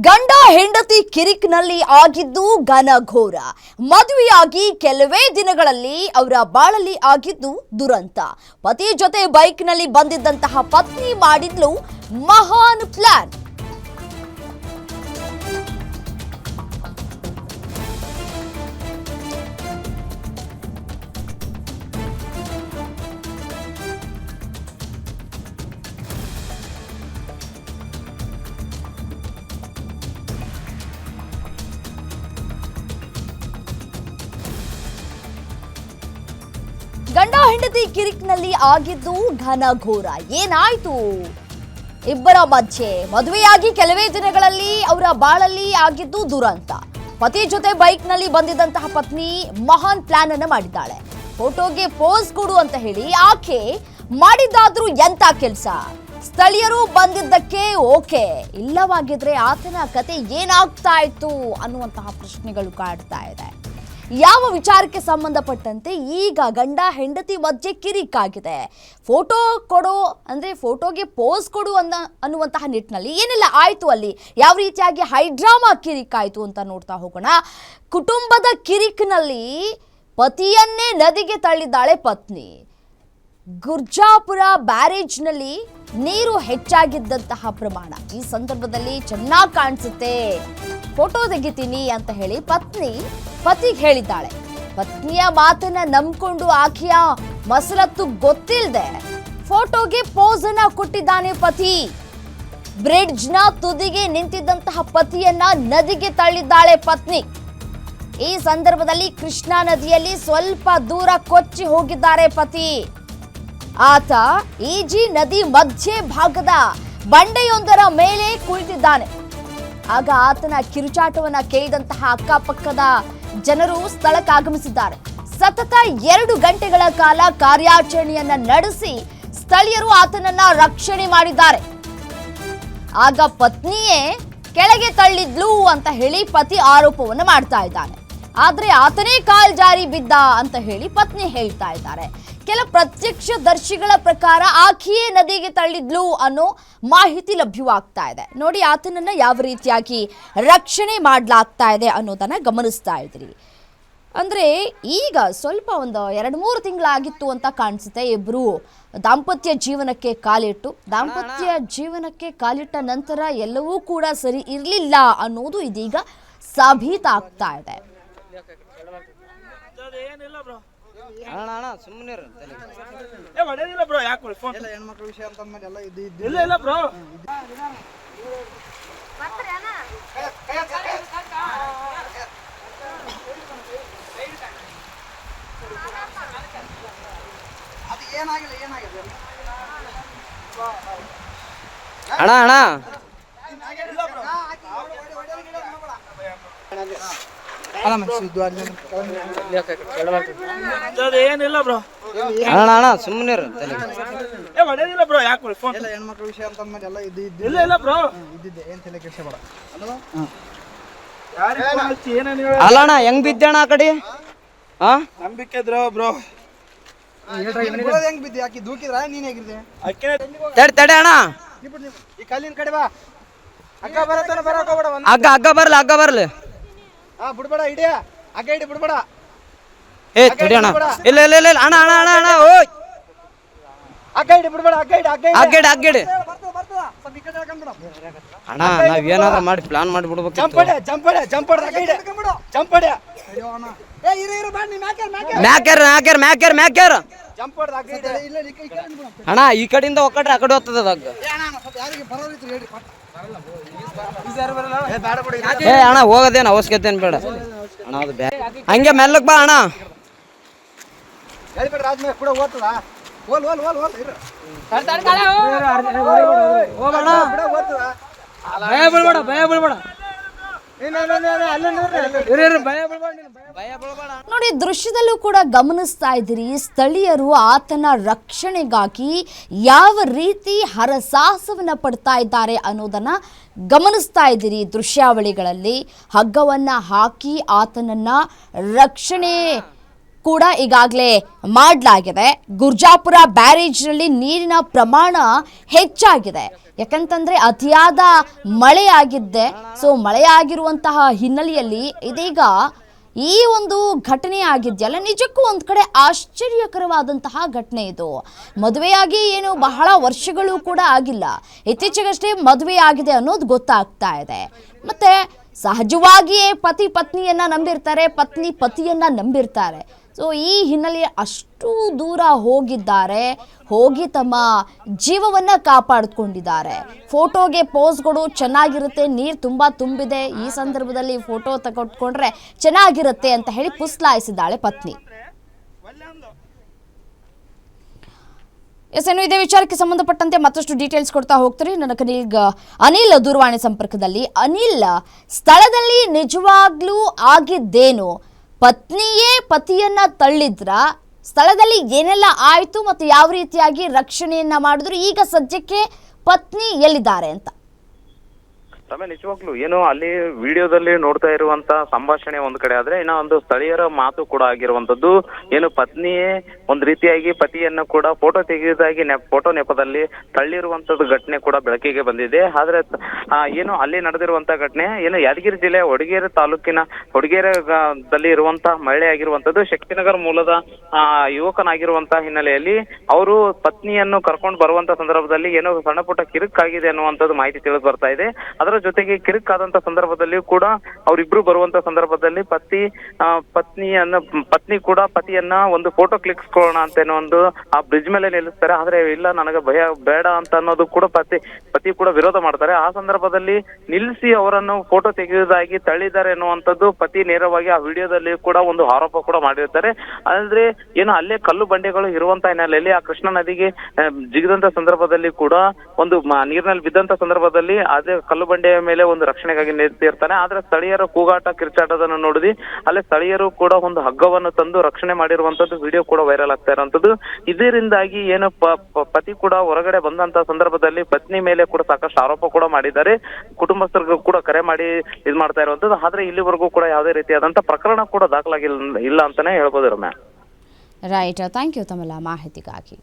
ಗಂಡ ಹೆಂಡತಿ ಕಿರಿಕ್ನಲ್ಲಿ ಆಗಿದ್ದು ಘನಘೋರ. ಮದುವೆಯಾಗಿ ಕೆಲವೇ ದಿನಗಳಲ್ಲಿ ಅವರ ಬಾಳಲ್ಲಿ ಆಗಿದ್ದು ದುರಂತ. ಪತಿ ಜೊತೆ ಬೈಕ್ನಲ್ಲಿ ಬಂದಿದ್ದಂತಹ ಪತ್ನಿ ಮಾಡಿದ್ಲು ಮಹಾನ್ ಪ್ಲಾನ್. ಗಂಡ ಹೆಂಡತಿ ಕಿರಿಕ್ನಲ್ಲಿ ಆಗಿದ್ದು ಘನಘೋರ. ಏನಾಯ್ತು ಇಬ್ಬರ ಮಧ್ಯೆ? ಮದುವೆಯಾಗಿ ಕೆಲವೇ ದಿನಗಳಲ್ಲಿ ಅವರ ಬಾಳಲ್ಲಿ ಆಗಿದ್ದು ದುರಂತ. ಪತಿ ಜೊತೆ ಬೈಕ್ನಲ್ಲಿ ಬಂದಿದ್ದಂತಹ ಪತ್ನಿ ಮಹಾನ್ ಪ್ಲಾನ್ ಅನ್ನ ಮಾಡಿದ್ದಾಳೆ. ಫೋಟೋಗೆ ಪೋಸ್ ಕೊಡು ಅಂತ ಹೇಳಿ ಆಕೆ ಮಾಡಿದ್ದಾದ್ರೂ ಎಂತ ಕೆಲಸ? ಸ್ಥಳೀಯರು ಬಂದಿದ್ದಕ್ಕೆ ಓಕೆ, ಇಲ್ಲವಾಗಿದ್ರೆ ಆತನ ಕತೆ ಏನಾಗ್ತಾ ಇತ್ತು ಅನ್ನುವಂತಹ ಪ್ರಶ್ನೆಗಳು ಕಾಡ್ತಾ ಇದೆ. ಯಾವ ವಿಚಾರಕ್ಕೆ ಸಂಬಂಧಪಟ್ಟಂತೆ ಈಗ ಗಂಡ ಹೆಂಡತಿ ಮಧ್ಯೆ ಕಿರಿಕಾಗಿದೆ. ಫೋಟೋ ಕೊಡೋ ಅಂದರೆ ಫೋಟೋಗೆ ಪೋಸ್ ಕೊಡು ಅನ್ನುವಂತಹ ನಿಟ್ಟಿನಲ್ಲಿ ಏನೆಲ್ಲ ಆಯಿತು, ಅಲ್ಲಿ ಯಾವ ರೀತಿಯಾಗಿ ಹೈಡ್ರಾಮಾ ಕಿರಿಕಾಯಿತು ಅಂತ ನೋಡ್ತಾ ಹೋಗೋಣ. ಕುಟುಂಬದ ಕಿರಿಕ್ನಲ್ಲಿ ಪತಿಯನ್ನೇ ನದಿಗೆ ತಳ್ಳಿದ್ದಾಳೆ ಪತ್ನಿ. ಗುರ್ಜಾಪುರ ಬ್ಯಾರೇಜ್ನಲ್ಲಿ ನೀರು ಹೆಚ್ಚಾಗಿದ್ದಂತಹ ಪ್ರಮಾಣ ಈ ಸಂದರ್ಭದಲ್ಲಿ ಚೆನ್ನಾಗಿ ಕಾಣಿಸುತ್ತೆ, ಫೋಟೋ ತೆಗಿತೀನಿ ಅಂತ ಹೇಳಿ ಪತಿಗೆ ಹೇಳಿದ್ದಾಳೆ. ಪತ್ನಿಯ ಮಾತನ್ನ ನಂಬ್ಕೊಂಡು ಆಕೆಯ ಮಸಲತ್ತು ಗೊತ್ತಿಲ್ಲದೆ ಫೋಟೋಗೆ ಪೋಸ್ ಅನ್ನ ಕೊಟ್ಟಿದ್ದಾನೆ ಪತಿ. ಬ್ರಿಡ್ಜ್ನ ತುದಿಗೆ ನಿಂತಿದ್ದಂತಹ ಪತಿಯನ್ನ ನದಿಗೆ ತಳ್ಳಿದ್ದಾಳೆ ಪತ್ನಿ. ಈ ಸಂದರ್ಭದಲ್ಲಿ ಕೃಷ್ಣಾ ನದಿಯಲ್ಲಿ ಸ್ವಲ್ಪ ದೂರ ಕೊಚ್ಚಿ ಹೋಗಿದ್ದಾರೆ ಪತಿ. ಆತ ಈಜಿ ನದಿ ಮಧ್ಯ ಭಾಗದ ಬಂಡೆಯೊಂದರ ಮೇಲೆ ಕುಳಿತಿದ್ದಾನೆ. ಆಗ ಆತನ ಕಿರುಚಾಟವನ್ನ ಕೇಳಿದಂತಹ ಅಕ್ಕಪಕ್ಕದ ಜನರು ಸ್ಥಳಕ್ಕೆ ಆಗಮಿಸಿದ್ದಾರೆ. ಸತತ 2 ಗಂಟೆಗಳ ಕಾಲ ಕಾರ್ಯಾಚರಣೆಯನ್ನ ನಡೆಸಿ ಸ್ಥಳೀಯರು ಆತನನ್ನ ರಕ್ಷಣೆ ಮಾಡಿದ್ದಾರೆ. ಆಗ ಪತ್ನಿಯೇ ಕೆಳಗೆ ತಳ್ಳಿದ್ಲು ಅಂತ ಹೇಳಿ ಪತಿ ಆರೋಪವನ್ನು ಮಾಡ್ತಾ ಇದ್ದಾನೆ. ಆದ್ರೆ ಆತನೇ ಕಾಲ್ಜಾರಿ ಬಿದ್ದ ಅಂತ ಹೇಳಿ ಪತ್ನಿ ಹೇಳ್ತಾ ಇದ್ದಾರೆ. ಕೆಲ ಪ್ರತ್ಯಕ್ಷದರ್ಶಿಗಳ ಪ್ರಕಾರ ಆಕೆಯೇ ನದಿಗೆ ತಳ್ಳಿದ್ಲು ಅನ್ನೋ ಮಾಹಿತಿ ಲಭ್ಯವಾಗ್ತಾ ಇದೆ. ನೋಡಿ, ಆತನನ್ನ ಯಾವ ರೀತಿಯಾಗಿ ರಕ್ಷಣೆ ಮಾಡಲಾಗ್ತಾ ಇದೆ ಅನ್ನೋದನ್ನ ಗಮನಿಸ್ತಾ ಇದ್ರಿ. ಅಂದ್ರೆ ಈಗ ಸ್ವಲ್ಪ ಒಂದು 2-3 ತಿಂಗಳಾಗಿತ್ತು ಅಂತ ಕಾಣಿಸುತ್ತೆ ಇಬ್ರು ದಾಂಪತ್ಯ ಜೀವನಕ್ಕೆ ಕಾಲಿಟ್ಟ ನಂತರ ಎಲ್ಲವೂ ಕೂಡ ಸರಿ ಇರಲಿಲ್ಲ ಅನ್ನೋದು ಇದೀಗ ಸಾಬೀತಾಗ್ತಾ ಇದೆ. ಏನಿಲ್ಲ ಬ್ರೋ, ಸುಮ್ಮನೆ ಬ್ರೋ. ಯಾಕೆ ಹೆಣ್ಮಕ್ಳ ವಿಷಯ ಅಂತ ಎಲ್ಲ ಇಲ್ಲ ಬ್ರೋ, ಇದ್ದಿದ್ದೆ ಏನ್ ತಲೆ ಕೆಡಿಸಬೇಡ. ಅಲ್ಲಣ್ಣ ಹೆಂಗ್ ಬಿದ್ದಣ್ಣ ಆ ಕಡೆ? ನಂಬಿಕೆ ಇದ್ರು ಬ್ರೋ. ಹೆಂಗ್ ಬಿದ್ದೆ? ಆಕಿ ದೂಕಿದ್ರ ನೀನ್ ಹೇಗಿದ್ದೆ? ತಡೆ ಅಣ್ಣ, ಈ ಕಲ್ಲಿನ ಕಡೆ ಬಾ. ಅಕ್ಕ ಬರತ್ತಾನ, ಬರಕ್ ಹೋಗ್ಬೇಡ. ಹಗ್ಗ ಬರ್ಲಿ. ಬಿಡ್ಬೇಡ, ಹಿಡಿಯ ಅಗ್ಗ ಹಿಡಿ, ಬಿಡ್ಬೇಡ. ತಡಿ ಅಣ್ಣ, ಇಲ್ಲ ಅಣ್ಣ ಓಯ್, ಅಗ್ಗ ಹಿಡಿ, ಬಿಡ್ಬೇಡ. ಅಗ್ಗ ಹಿಡಿ ಅಣ್ಣ, ನಾವ್ ಏನಾದ್ರು ಮಾಡಿ ಪ್ಲಾನ್ ಮಾಡಿ ಬಿಡ್ಬೇಕು. ಮ್ಯಾಕ್ಯಾರ ಅಣ್ಣ, ಈ ಕಡೆಯಿಂದ ಒಕ್ಕಟ್ರೆ ಆ ಕಡೆ ಹೋಗ್ತದ ಅಣ್ಣ. ಅಣ್ಣ ಹೋಗೋದೇನು ಅವಶ್ಯಕತೆ ಬೇಡ ಅಣ್ಣ, ಅದು ಹಂಗೆ ಮೆಲ್ಲಕ್ ಬಾ ಅಣ್ಣ. ನೋಡಿ, ದೃಶ್ಯದಲ್ಲೂ ಕೂಡ ಗಮನಿಸ್ತಾ ಇದ್ದೀರಿ, ಸ್ಥಳೀಯರು ಆತನ ರಕ್ಷಣೆಗಾಗಿ ಯಾವ ರೀತಿ ಹರಸಾಹಸವನ್ನ ಪಡ್ತಾ ಇದ್ದಾರೆ ಅನ್ನೋದನ್ನ ಗಮನಿಸ್ತಾ ಇದ್ದೀರಿ. ದೃಶ್ಯಾವಳಿಗಳಲ್ಲಿ ಹಗ್ಗವನ್ನ ಹಾಕಿ ಆತನನ್ನ ರಕ್ಷಣೆ ಕೂಡ ಈಗಾಗಲೇ ಮಾಡಲಾಗಿದೆ. ಗುರ್ಜಾಪುರ ಬ್ಯಾರೇಜ್ನಲ್ಲಿ ನೀರಿನ ಪ್ರಮಾಣ ಹೆಚ್ಚಾಗಿದೆ. ಯಾಕಂತಂದ್ರೆ ಅತಿಯಾದ ಮಳೆ ಆಗಿದ್ದೆ. ಸೊ ಮಳೆ ಆಗಿರುವಂತಹ ಹಿನ್ನೆಲೆಯಲ್ಲಿ ಇದೀಗ ಈ ಒಂದು ಘಟನೆ ಆಗಿದೆಯಲ್ಲ, ನಿಜಕ್ಕೂ ಒಂದು ಕಡೆ ಆಶ್ಚರ್ಯಕರವಾದಂತಹ ಘಟನೆ ಇದು. ಮದುವೆಯಾಗಿ ಏನು ಬಹಳ ವರ್ಷಗಳು ಕೂಡ ಆಗಿಲ್ಲ, ಇತ್ತೀಚೆಗಷ್ಟೇ ಮದುವೆ ಆಗಿದೆ ಅನ್ನೋದು ಗೊತ್ತಾಗ್ತಾ ಇದೆ. ಮತ್ತೆ ಸಹಜವಾಗಿಯೇ ಪತಿ ಪತ್ನಿಯನ್ನ ನಂಬಿರ್ತಾರೆ, ಪತ್ನಿ ಪತಿಯನ್ನ ನಂಬಿರ್ತಾರೆ. ಸೊ ಈ ಹಿನ್ನೆಲೆ ಅಷ್ಟು ದೂರ ಹೋಗಿ ತಮ್ಮ ಜೀವವನ್ನ ಕಾಪಾಡಿಕೊಂಡಿದ್ದಾರೆ. ಫೋಟೋಗೆ ಪೋಸ್ಗಳು ಚೆನ್ನಾಗಿರುತ್ತೆ, ನೀರು ತುಂಬ ತುಂಬಿದೆ, ಈ ಸಂದರ್ಭದಲ್ಲಿ ಫೋಟೋ ತಗೊಂಡ್ಕೊಂಡ್ರೆ ಚೆನ್ನಾಗಿರುತ್ತೆ ಅಂತ ಹೇಳಿ ಪುಸ್ಲಾಯಿಸಿದ್ದಾಳೆ ಪತ್ನಿ. ಏನು ಇದೇ ವಿಚಾರಕ್ಕೆ ಸಂಬಂಧಪಟ್ಟಂತೆ ಮತ್ತಷ್ಟು ಡೀಟೇಲ್ಸ್ ಕೊಡ್ತಾ ಹೋಗ್ತಾರೆ ನನ್ನ ಕಲೀಗ್ ಅನಿಲ್ ದೂರವಾಣಿ ಸಂಪರ್ಕದಲ್ಲಿ. ಅನಿಲ್, ಸ್ಥಳದಲ್ಲಿ ನಿಜವಾಗ್ಲೂ ಆಗಿದ್ದೇನು? ಪತ್ನಿಯೇ ಪತಿಯನ್ನ ತಳ್ಳಿದ್ರ? ಸ್ಥಳದಲ್ಲಿ ಏನೆಲ್ಲ ಆಯ್ತು ಮತ್ತು ಯಾವ ರೀತಿಯಾಗಿ ರಕ್ಷಣೆಯನ್ನ ಮಾಡಿದ್ರು? ಈಗ ಸದ್ಯಕ್ಕೆ ಪತ್ನಿ ಎಲ್ಲಿದ್ದಾರೆ ಅಂತ? ನಿಜವಾಗ್ಲು ಏನು ಅಲ್ಲಿ ವಿಡಿಯೋದಲ್ಲಿ ನೋಡ್ತಾ ಇರುವಂತ ಸಂಭಾಷಣೆ ಒಂದ್ ಕಡೆ ಆದ್ರೆ, ಇನ್ನ ಒಂದು ಸ್ಥಳೀಯರ ಮಾತು ಕೂಡ ಆಗಿರುವಂತದ್ದು ಏನು ಪತ್ನಿಯೇ ಒಂದ್ ರೀತಿಯಾಗಿ ಪತಿಯನ್ನ ಕೂಡ ಫೋಟೋ ತೆಗೆಯುವುದಾಗಿ ಫೋಟೋ ನೆಪದಲ್ಲಿ ತಳ್ಳಿರುವಂತದ್ದು ಘಟನೆ ಕೂಡ ಬೆಳಕಿಗೆ ಬಂದಿದೆ. ಆದ್ರೆ ಏನು ಅಲ್ಲಿ ನಡೆದಿರುವಂತ ಘಟನೆ ಏನು ಯಾದಗಿರಿ ಜಿಲ್ಲೆಯ ಹೊಡಗೇರಿ ತಾಲೂಕಿನ ಹೊಡಗೇರದಲ್ಲಿ ಇರುವಂತಹ ಮಹಿಳೆ ಆಗಿರುವಂತದ್ದು. ಶಕ್ತಿನಗರ ಮೂಲದ ಯುವಕನಾಗಿರುವಂತಹ ಹಿನ್ನೆಲೆಯಲ್ಲಿ ಅವರು ಪತ್ನಿಯನ್ನು ಕರ್ಕೊಂಡು ಬರುವಂತ ಸಂದರ್ಭದಲ್ಲಿ ಏನೋ ಸಣ್ಣ ಪುಟ್ಟ ಕಿರುಕಾಗಿದೆ ಅನ್ನುವಂಥದ್ದು ಮಾಹಿತಿ ತಿಳಿದು ಬರ್ತಾ ಇದೆ. ಅದರ ಜೊತೆಗೆ ಕಿರುಕಾದಂತ ಸಂದರ್ಭದಲ್ಲಿಯೂ ಕೂಡ ಅವರಿಬ್ರು ಬರುವಂತ ಸಂದರ್ಭದಲ್ಲಿ ಪತ್ನಿ ಕೂಡ ಪತಿಯನ್ನ ಒಂದು ಫೋಟೋ ಕ್ಲಿಕ್ಸ್ಕೊಳ್ಳೋಣ ಅಂತ ಏನೋ ಒಂದು ಆ ಬ್ರಿಡ್ಜ್ ಮೇಲೆ ನಿಲ್ಲಿಸ್ತಾರೆ. ಆದ್ರೆ ಇಲ್ಲ, ನನಗೆ ಭಯ ಬೇಡ ಅಂತ ಅನ್ನೋದು ಕೂಡ ಪತಿ ಕೂಡ ವಿರೋಧ ಮಾಡ್ತಾರೆ. ಆ ಸಂದರ್ಭದಲ್ಲಿ ನಿಲ್ಲಿಸಿ ಅವರನ್ನು ಫೋಟೋ ತೆಗೆಯುವುದಾಗಿ ತಳ್ಳಿದ್ದಾರೆ ಎನ್ನುವಂಥದ್ದು ಪತಿ ನೇರವಾಗಿ ಆ ವಿಡಿಯೋದಲ್ಲಿ ಕೂಡ ಒಂದು ಆರೋಪ ಕೂಡ ಮಾಡಿರ್ತಾರೆ. ಆದ್ರೆ ಏನು ಅಲ್ಲೇ ಕಲ್ಲು ಬಂಡೆಗಳು ಇರುವಂತ ಹಿನ್ನೆಲೆಯಲ್ಲಿ ಆ ಕೃಷ್ಣಾ ನದಿಗೆ ಜಿಗಿದಂತ ಸಂದರ್ಭದಲ್ಲಿ ಕೂಡ ಒಂದು ನೀರಿನಲ್ಲಿ ಬಿದ್ದಂತ ಸಂದರ್ಭದಲ್ಲಿ ಅದೇ ಕಲ್ಲು ಬಂಡೆ ಮೇಲೆ ಒಂದು ರಕ್ಷಣೆಗಾಗಿ ನಿಂತಿರ್ತಾನೆ. ಆದ್ರೆ ಸ್ಥಳೀಯರ ಕೂಗಾಟ ಕಿರ್ಚಾಟದನ್ನು ನೋಡಿದಿ ಅಲ್ಲೇ ಸ್ಥಳೀಯರು ಕೂಡ ಒಂದು ಹಗ್ಗವನ್ನು ತಂದು ರಕ್ಷಣೆ ಮಾಡಿರುವಂತದ್ದು ವಿಡಿಯೋ ಕೂಡ ವೈರಲ್ ಆಗ್ತಾ ಇರುವಂತದ್ದು. ಇದರಿಂದಾಗಿ ಏನು ಪತಿ ಕೂಡ ಹೊರಗಡೆ ಬಂದಂತ ಸಂದರ್ಭದಲ್ಲಿ ಪತ್ನಿ ಮೇಲೆ ಕೂಡ ಸಾಕಷ್ಟು ಆರೋಪ ಕೂಡ ಮಾಡಿದ್ದಾರೆ. ಕುಟುಂಬಸ್ಥರಿಗೂ ಕೂಡ ಕರೆ ಮಾಡಿ ಇದ್ ಮಾಡ್ತಾ ಇರುವಂತದ್ದು. ಆದ್ರೆ ಇಲ್ಲಿವರೆಗೂ ಕೂಡ ಯಾವುದೇ ರೀತಿಯಾದಂತ ಪ್ರಕರಣ ಕೂಡ ದಾಖಲಾಗಿಲ್ಲ ಅಂತಾನೆ ಹೇಳ್ಬೋದು ರಮ್ಯಾ. ರೈಟ್, ಥ್ಯಾಂಕ್ ಯು ತಮ್ಮೆಲ್ಲ ಮಾಹಿತಿಗಾಗಿ.